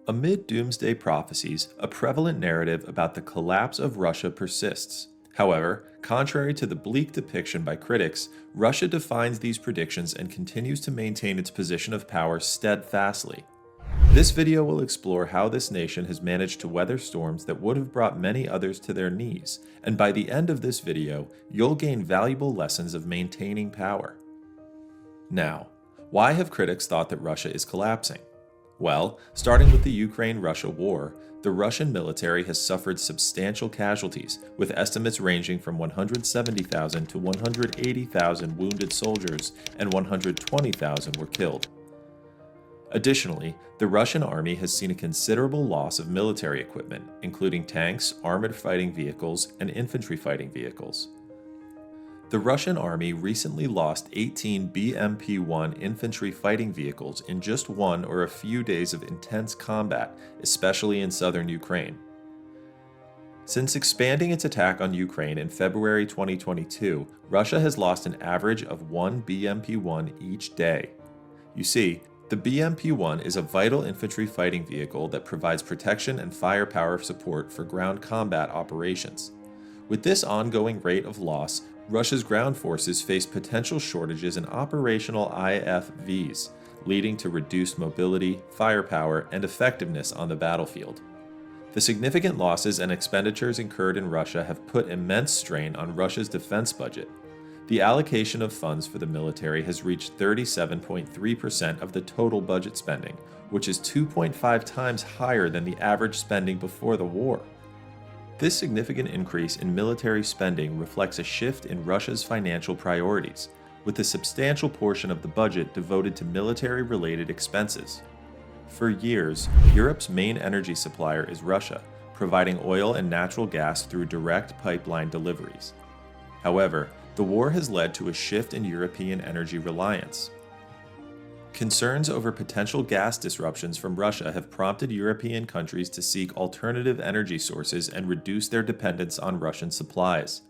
Amid doomsday prophecies, a prevalent narrative about the collapse of Russia persists. However, contrary to the bleak depiction by critics, Russia defines these predictions and continues to maintain its position of power steadfastly. This video will explore how this nation has managed to weather storms that would have brought many others to their knees, and by the end of this video, you'll gain valuable lessons of maintaining power. Now, why have critics thought that Russia is collapsing? Well, starting with the Ukraine-Russia war, the Russian military has suffered substantial casualties, with estimates ranging from 170,000 to 180,000 wounded soldiers and 120,000 were killed. Additionally, the Russian army has seen a considerable loss of military equipment, including tanks, armored fighting vehicles, and infantry fighting vehicles. The Russian army recently lost 18 BMP-1 infantry fighting vehicles in just one or a few days of intense combat, especially in southern Ukraine. Since expanding its attack on Ukraine in February 2022, Russia has lost an average of 1 BMP-1 each day. You see, the BMP-1 is a vital infantry fighting vehicle that provides protection and firepower support for ground combat operations. With this ongoing rate of loss, Russia's ground forces face potential shortages in operational IFVs, leading to reduced mobility, firepower, and effectiveness on the battlefield. The significant losses and expenditures incurred in Russia have put immense strain on Russia's defense budget. The allocation of funds for the military has reached 37.3% of the total budget spending, which is 2.5 times higher than the average spending before the war. This significant increase in military spending reflects a shift in Russia's financial priorities, with a substantial portion of the budget devoted to military-related expenses. For years, Europe's main energy supplier is Russia, providing oil and natural gas through direct pipeline deliveries. However, the war has led to a shift in European energy reliance. Concerns over potential gas disruptions from Russia have prompted European countries to seek alternative energy sources and reduce their dependence on Russian supplies.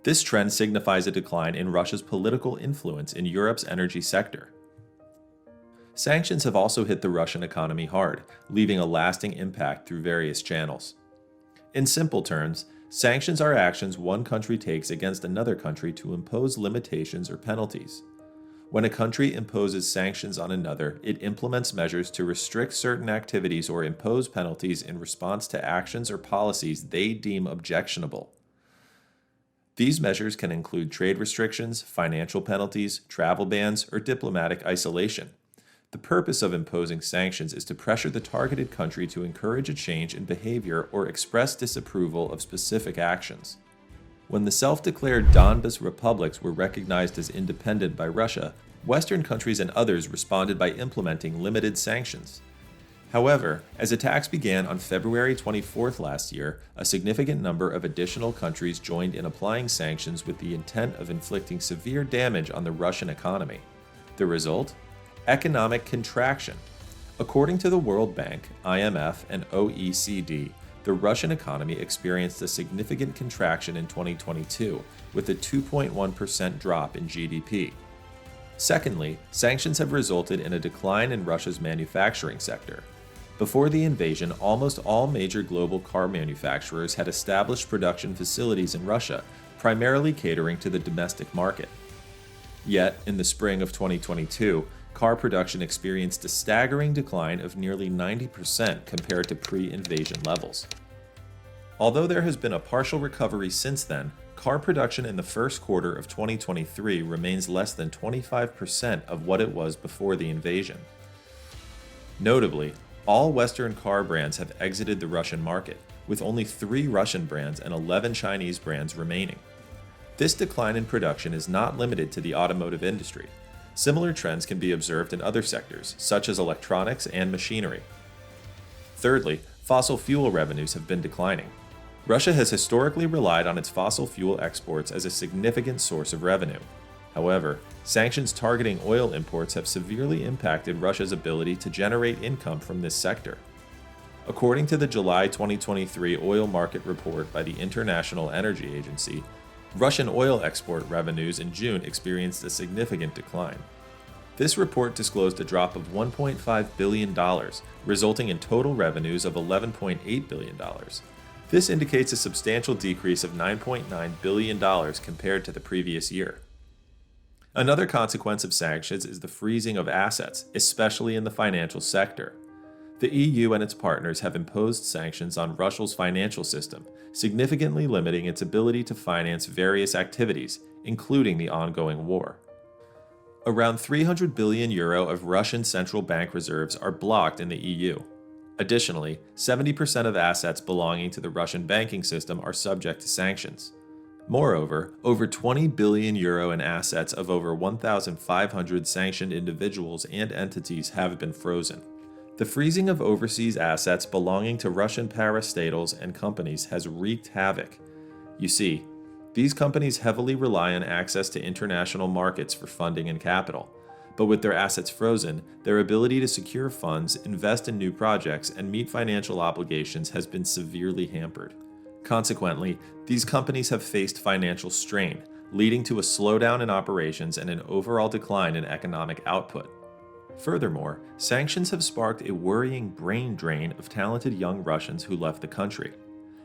This trend signifies a decline in Russia's political influence in Europe's energy sector. Sanctions have also hit the Russian economy hard, leaving a lasting impact through various channels. In simple terms, sanctions are actions one country takes against another country to impose limitations or penalties. When a country imposes sanctions on another, it implements measures to restrict certain activities or impose penalties in response to actions or policies they deem objectionable. These measures can include trade restrictions, financial penalties, travel bans, or diplomatic isolation. The purpose of imposing sanctions is to pressure the targeted country to encourage a change in behavior or express disapproval of specific actions. When the self-declared Donbas republics were recognized as independent by Russia, Western countries and others responded by implementing limited sanctions. However, as attacks began on February 24th last year, a significant number of additional countries joined in applying sanctions with the intent of inflicting severe damage on the Russian economy. The result? Economic contraction. According to the World Bank, IMF, and OECD, the Russian economy experienced a significant contraction in 2022, with a 2.1% drop in GDP. Secondly, sanctions have resulted in a decline in Russia's manufacturing sector. Before the invasion, almost all major global car manufacturers had established production facilities in Russia, primarily catering to the domestic market. Yet, in the spring of 2022, car production experienced a staggering decline of nearly 90% compared to pre-invasion levels. Although there has been a partial recovery since then, car production in the first quarter of 2023 remains less than 25% of what it was before the invasion. Notably, all Western car brands have exited the Russian market, with only 3 Russian brands and 11 Chinese brands remaining. This decline in production is not limited to the automotive industry. Similar trends can be observed in other sectors, such as electronics and machinery. Thirdly, fossil fuel revenues have been declining. Russia has historically relied on its fossil fuel exports as a significant source of revenue. However, sanctions targeting oil imports have severely impacted Russia's ability to generate income from this sector. According to the July 2023 oil market report by the International Energy Agency, Russian oil export revenues in June experienced a significant decline. This report disclosed a drop of $1.5 billion, resulting in total revenues of $11.8 billion. This indicates a substantial decrease of $9.9 billion compared to the previous year. Another consequence of sanctions is the freezing of assets, especially in the financial sector. The EU and its partners have imposed sanctions on Russia's financial system, significantly limiting its ability to finance various activities, including the ongoing war. Around €300 billion of Russian central bank reserves are blocked in the EU. Additionally, 70% of assets belonging to the Russian banking system are subject to sanctions. Moreover, over €20 billion in assets of over 1,500 sanctioned individuals and entities have been frozen. The freezing of overseas assets belonging to Russian parastatals and companies has wreaked havoc. You see, these companies heavily rely on access to international markets for funding and capital, but with their assets frozen, their ability to secure funds, invest in new projects, and meet financial obligations has been severely hampered. Consequently, these companies have faced financial strain, leading to a slowdown in operations and an overall decline in economic output. Furthermore, sanctions have sparked a worrying brain drain of talented young Russians who left the country.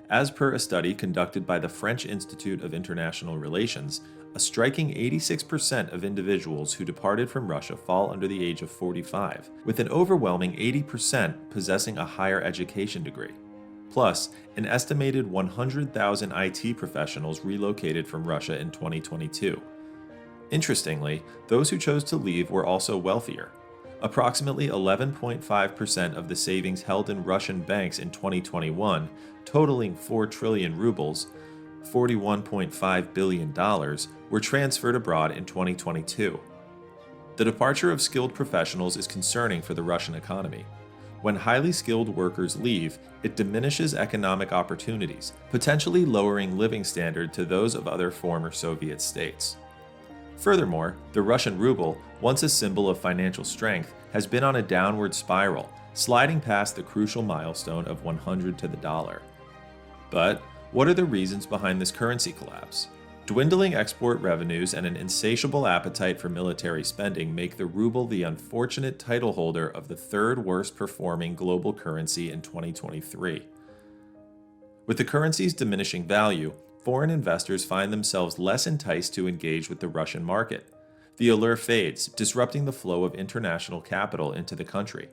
As per a study conducted by the French Institute of International Relations, a striking 86% of individuals who departed from Russia fall under the age of 45, with an overwhelming 80% possessing a higher education degree. Plus, an estimated 100,000 IT professionals relocated from Russia in 2022. Interestingly, those who chose to leave were also wealthier. Approximately 11.5% of the savings held in Russian banks in 2021, totaling 4 trillion rubles, $41.5 billion, were transferred abroad in 2022. The departure of skilled professionals is concerning for the Russian economy. When highly skilled workers leave, it diminishes economic opportunities, potentially lowering living standard to those of other former Soviet states. Furthermore, the Russian ruble, once a symbol of financial strength, has been on a downward spiral, sliding past the crucial milestone of 100 to the dollar. But what are the reasons behind this currency collapse? Dwindling export revenues and an insatiable appetite for military spending make the ruble the unfortunate title holder of the third worst performing global currency in 2023. With the currency's diminishing value, foreign investors find themselves less enticed to engage with the Russian market. The allure fades, disrupting the flow of international capital into the country.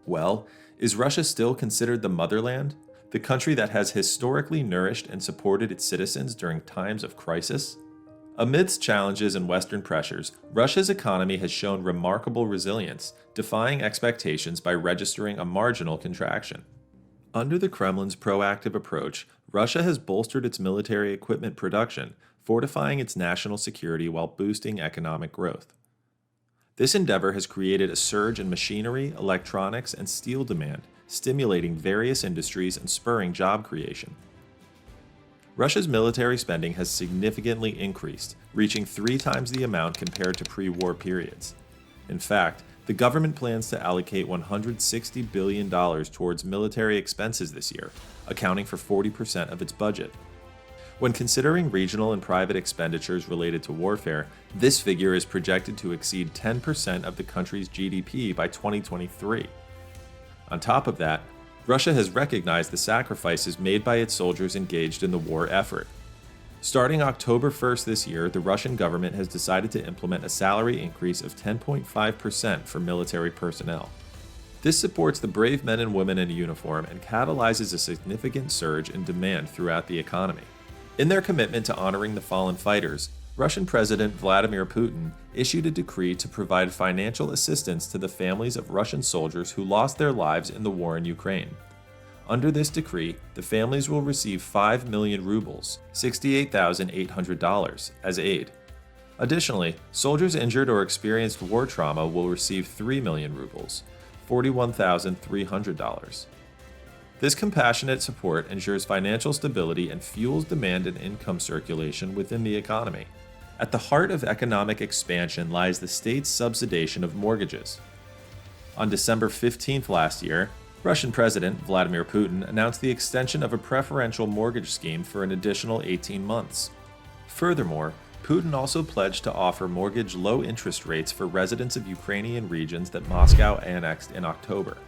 Well, is Russia still considered the motherland? The country that has historically nourished and supported its citizens during times of crisis? Amidst challenges and Western pressures, Russia's economy has shown remarkable resilience, defying expectations by registering a marginal contraction. Under the Kremlin's proactive approach, Russia has bolstered its military equipment production, fortifying its national security while boosting economic growth. This endeavor has created a surge in machinery, electronics, and steel demand, stimulating various industries and spurring job creation. Russia's military spending has significantly increased, reaching 3 times the amount compared to pre-war periods. In fact, the government plans to allocate $160 billion towards military expenses this year, accounting for 40% of its budget. When considering regional and private expenditures related to warfare, this figure is projected to exceed 10% of the country's GDP by 2023. On top of that, Russia has recognized the sacrifices made by its soldiers engaged in the war effort. Starting October 1st this year, the Russian government has decided to implement a salary increase of 10.5% for military personnel. This supports the brave men and women in uniform and catalyzes a significant surge in demand throughout the economy. In their commitment to honoring the fallen fighters, Russian President Vladimir Putin issued a decree to provide financial assistance to the families of Russian soldiers who lost their lives in the war in Ukraine. Under this decree, the families will receive 5 million rubles, $68,800, as aid. Additionally, soldiers injured or experienced war trauma will receive 3 million rubles, $41,300. This compassionate support ensures financial stability and fuels demand and income circulation within the economy. At the heart of economic expansion lies the state's subsidization of mortgages. On December 15th last year, Russian President Vladimir Putin announced the extension of a preferential mortgage scheme for an additional 18 months. Furthermore, Putin also pledged to offer mortgage low interest rates for residents of Ukrainian regions that Moscow annexed in October.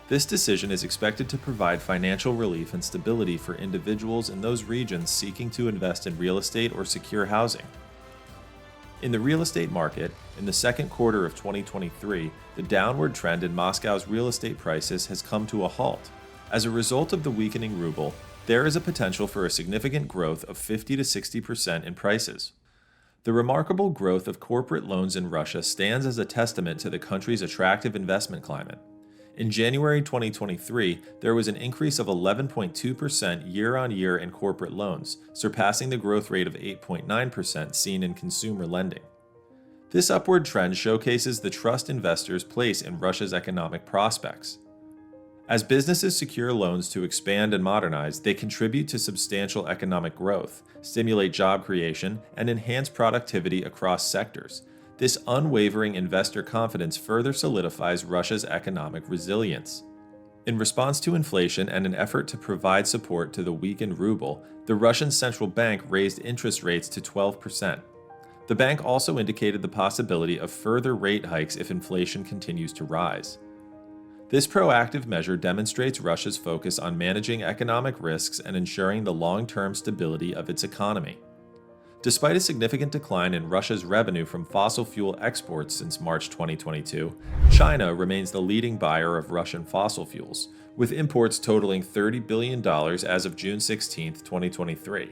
This decision is expected to provide financial relief and stability for individuals in those regions seeking to invest in real estate or secure housing. In the real estate market, in the second quarter of 2023, the downward trend in Moscow's real estate prices has come to a halt. As a result of the weakening ruble, there is a potential for a significant growth of 50 to 60% in prices. The remarkable growth of corporate loans in Russia stands as a testament to the country's attractive investment climate. In January 2023, there was an increase of 11.2% year-on-year in corporate loans, surpassing the growth rate of 8.9% seen in consumer lending. This upward trend showcases the trust investors place in Russia's economic prospects. As businesses secure loans to expand and modernize, they contribute to substantial economic growth, stimulate job creation, and enhance productivity across sectors. This unwavering investor confidence further solidifies Russia's economic resilience. In response to inflation and an effort to provide support to the weakened ruble, the Russian central bank raised interest rates to 12%. The bank also indicated the possibility of further rate hikes if inflation continues to rise. This proactive measure demonstrates Russia's focus on managing economic risks and ensuring the long-term stability of its economy. Despite a significant decline in Russia's revenue from fossil fuel exports since March 2022, China remains the leading buyer of Russian fossil fuels, with imports totaling $30 billion as of June 16, 2023.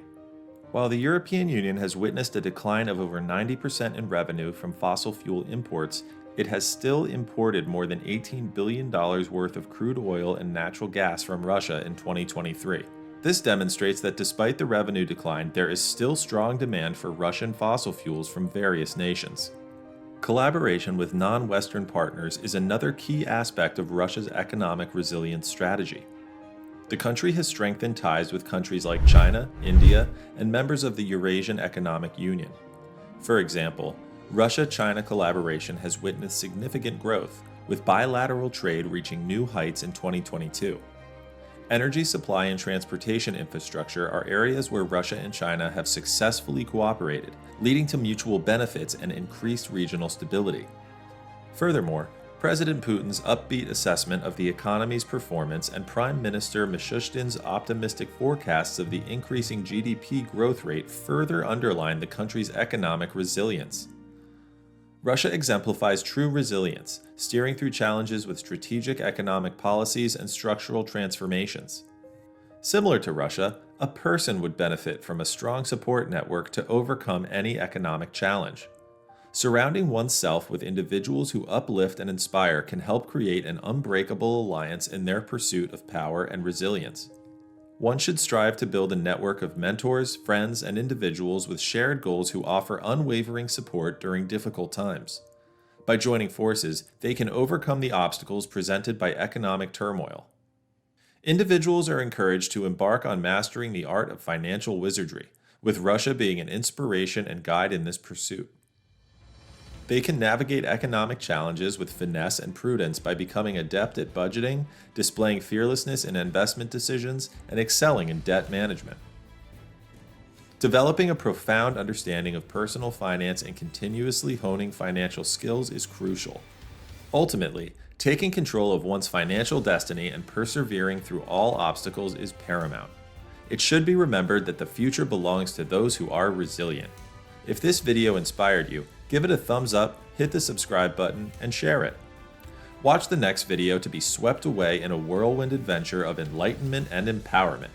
While the European Union has witnessed a decline of over 90% in revenue from fossil fuel imports, it has still imported more than $18 billion worth of crude oil and natural gas from Russia in 2023. This demonstrates that despite the revenue decline, there is still strong demand for Russian fossil fuels from various nations. Collaboration with non-Western partners is another key aspect of Russia's economic resilience strategy. The country has strengthened ties with countries like China, India, and members of the Eurasian Economic Union. For example, Russia-China collaboration has witnessed significant growth, with bilateral trade reaching new heights in 2022. Energy supply and transportation infrastructure are areas where Russia and China have successfully cooperated, leading to mutual benefits and increased regional stability. Furthermore, President Putin's upbeat assessment of the economy's performance and Prime Minister Mishustin's optimistic forecasts of the increasing GDP growth rate further underline the country's economic resilience. Russia exemplifies true resilience, steering through challenges with strategic economic policies and structural transformations. Similar to Russia, a person would benefit from a strong support network to overcome any economic challenge. Surrounding oneself with individuals who uplift and inspire can help create an unbreakable alliance in their pursuit of power and resilience. One should strive to build a network of mentors, friends, and individuals with shared goals who offer unwavering support during difficult times. By joining forces, they can overcome the obstacles presented by economic turmoil. Individuals are encouraged to embark on mastering the art of financial wizardry, with Russia being an inspiration and guide in this pursuit. They can navigate economic challenges with finesse and prudence by becoming adept at budgeting, displaying fearlessness in investment decisions, and excelling in debt management. Developing a profound understanding of personal finance and continuously honing financial skills is crucial. Ultimately, taking control of one's financial destiny and persevering through all obstacles is paramount. It should be remembered that the future belongs to those who are resilient. If this video inspired you, give it a thumbs up, hit the subscribe button, and share it. Watch the next video to be swept away in a whirlwind adventure of enlightenment and empowerment.